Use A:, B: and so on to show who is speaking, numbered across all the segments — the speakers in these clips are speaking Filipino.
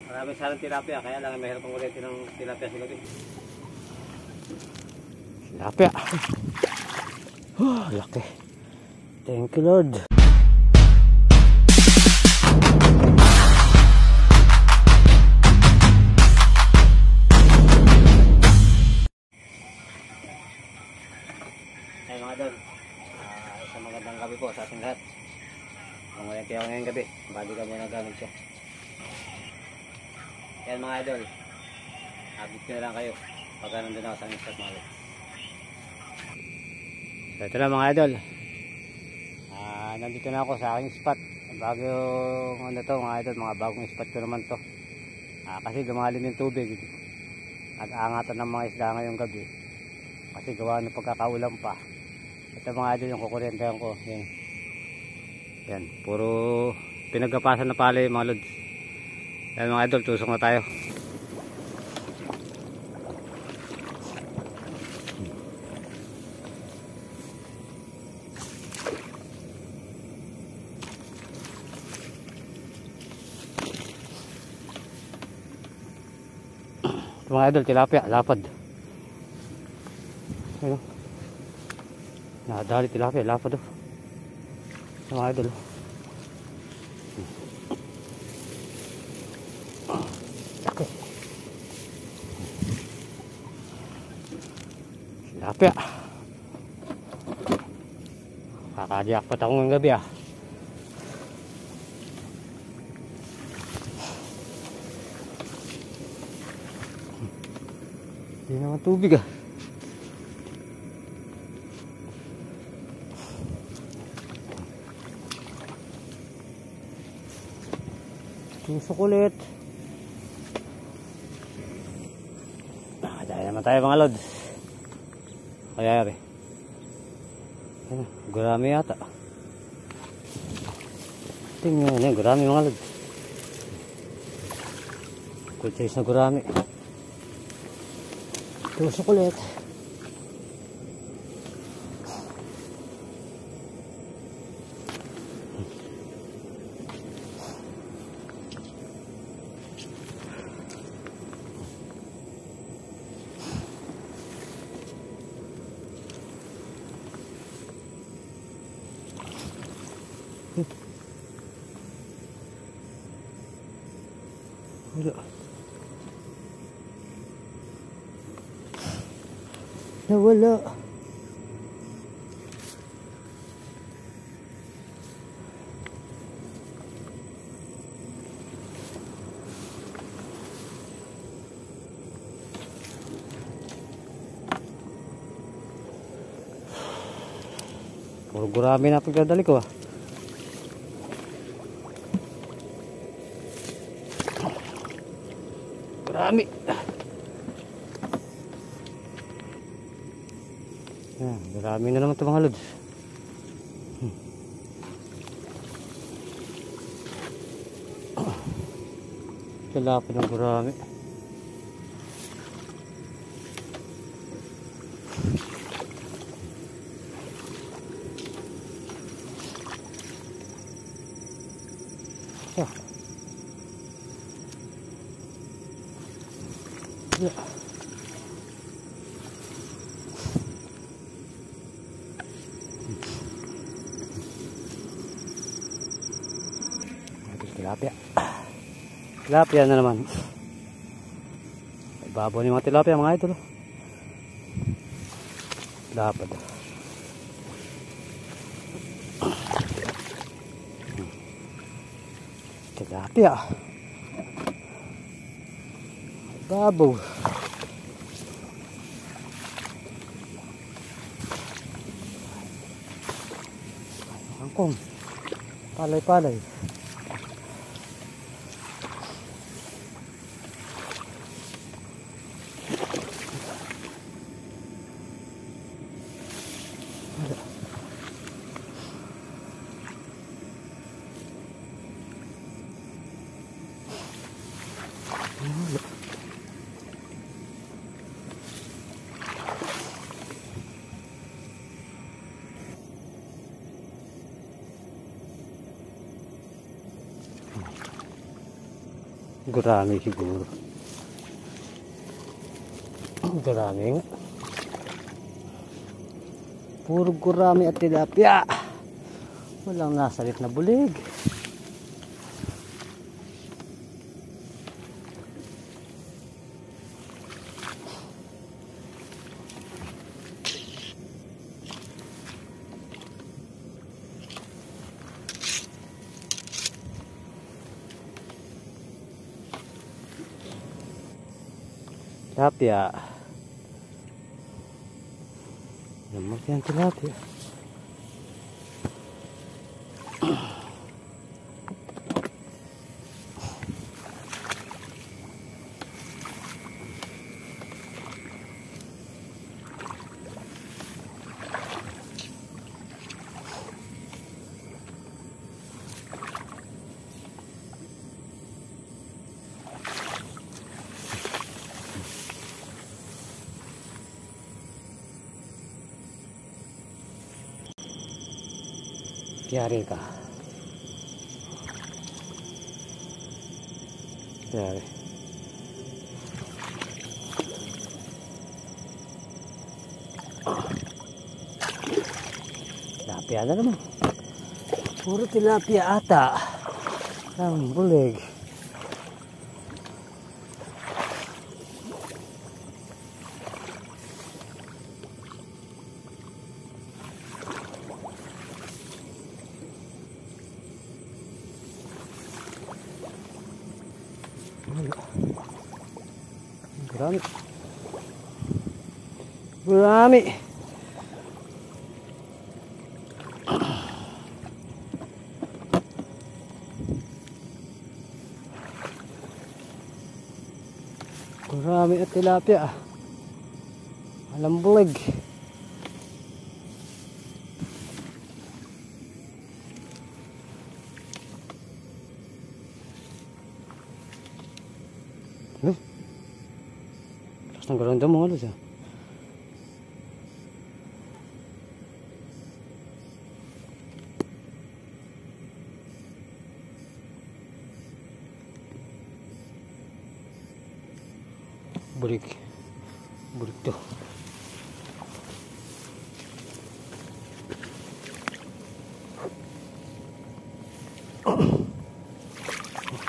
A: Marami sanang tilapia, kaya lang mahirap ang kuryente ng tilapia sa gabi.
B: Tilapia. Oh, laki. Thank you Lord.
A: Ay mga idol, isang magandang gabi po sa ating lahat. Manguryente ako ngayong gabi, bali ka muna gamit siya. Yan mga idol, habit ko na lang kayo pagka nandun ako sa aming spot mga idol.
B: So ito na mga idol, nandito na ako sa aking spot. Bagong ano to mga idol, mga bagong spot ko naman to. Kasi lumalim yung tubig, nag-aangatan ng mga isda ngayong gabi kasi gawa ng pagkakaulan pa. Ito mga idol yung kukuryentehan ko. Yan, puro pinagkapasan na pala yung mga lods. Yan mga idol, tusok na tayo. Ito mga idol, tilapia, lapad. Ayun, nakadali tilapia, lapad oh. Ito mga idol. Laki. Tilapia. Kakadiakpat ako ngayong gabi ah. Hindi naman tubig ah. Tusok ulit. Dahil naman tayo mga lods. Kaya rin. Gurami yata. Tingnan yan, gurami mga lods. Good size na gurami. Tusok ulit. Wala. Nawala. Puro gurami na pagdadali ko ah. Gurami. Yan, gurami na naman ito mga lods. Kalapit ng gurami. Yeah. Tilapia. Tilapia na naman. Ibabaw ni mga tilapia mga idol. Dapat. Tilapia. Ibabaw. Angkong. Palay-palay. gurami siguro. Gurami nga. Puro gurami at tilapia. Walang nasalit na bulig. Tilapia. Naman yan tilapia. Yari ka. Yari. Tilapia na naman. Puro tilapia ata. Ang bulig. Gurami. Gurami. Gurami at tilapia. Alam bulig. Ang ganda mo halos ah. Burik to.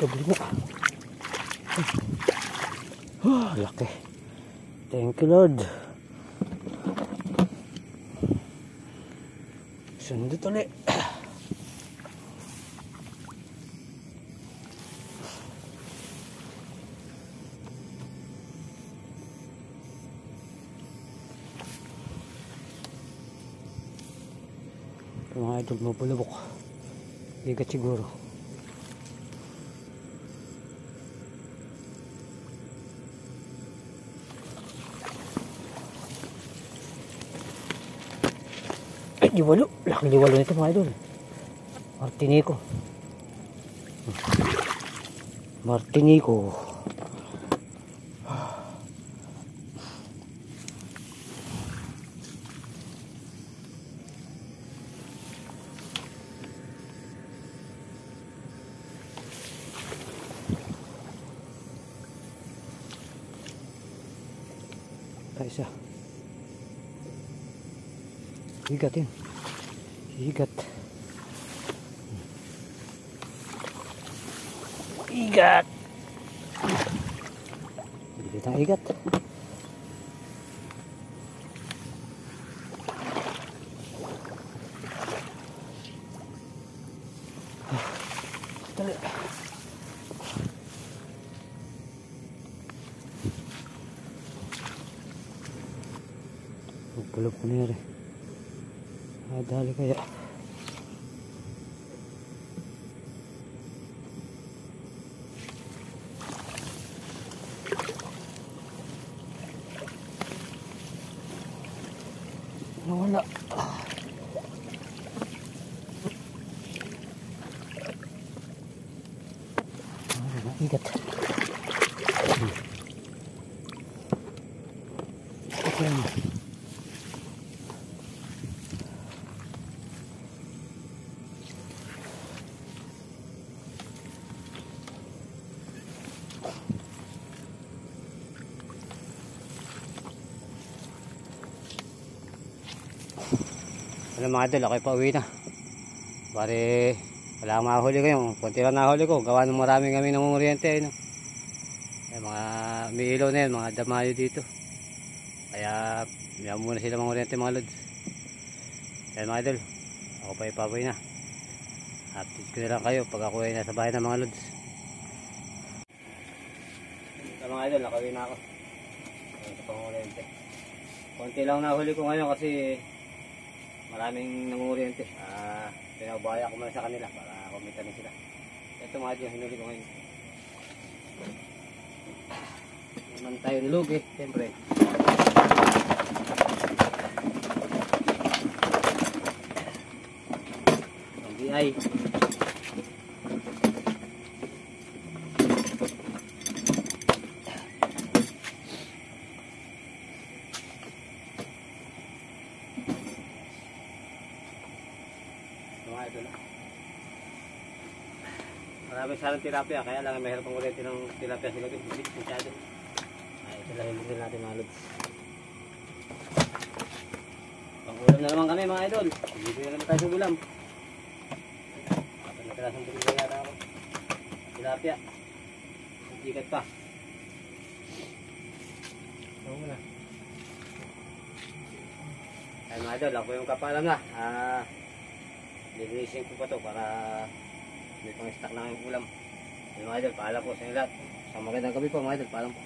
B: Burik na. Laki. Thank you Lord. Sundot ulit. Mga idol mo bulabok. Igat siguro. Ay, liwalo. Laking liwalo nito mga idol. Martinico. Martinico. Isa. Higat yun. Higat. Higat. Bilit ang higat. Dali. Pulog ko na rin. Dali kaya. Nawala. Igat. Okay. Ano mga idol, ako'y pauwi na. Bari, wala akong mahuli kayo. Kunti lang nahuli ko. Gawa ng maraming kami nangunguryente. No? Ay, mga may ilaw na yan, mga damayo dito. Kaya, yan muna sila manguryente mga lods. Kaya mga idol, ako pa ipaboy na. Update ko na lang kayo pag ako ay nasa bahay ng mga lods. Ito mga idol, nakawin na ako. Ito pang oriente. Konti lang nahuli ko ngayon kasi maraming nanguryente. Pinabaya ko muna sa kanila para kumita na sila. Ito mga idol, hinuli ko ngayon. Naman tayo nilog eh, siyempre. Ang BI. Marami sanang tilapia, kaya lang mahirap ang kuryente ng tilapia sa gabi. Hindi masyado. Ay, ito lang yung din natin mga lods. Pang-ulam na naman kami mga idol. Dito na naman tayo sa ulam. Nagkalasang tuloy yata ako. Tilapia. Sikat pa. Ito muna. Ay mga idol, ako yung kapalam na. Linisin ko pa to para may pang stock na yung ulam. Mga idol, paalam po sa inyo lahat. Sa magandang gabi po mga idol, paalam po.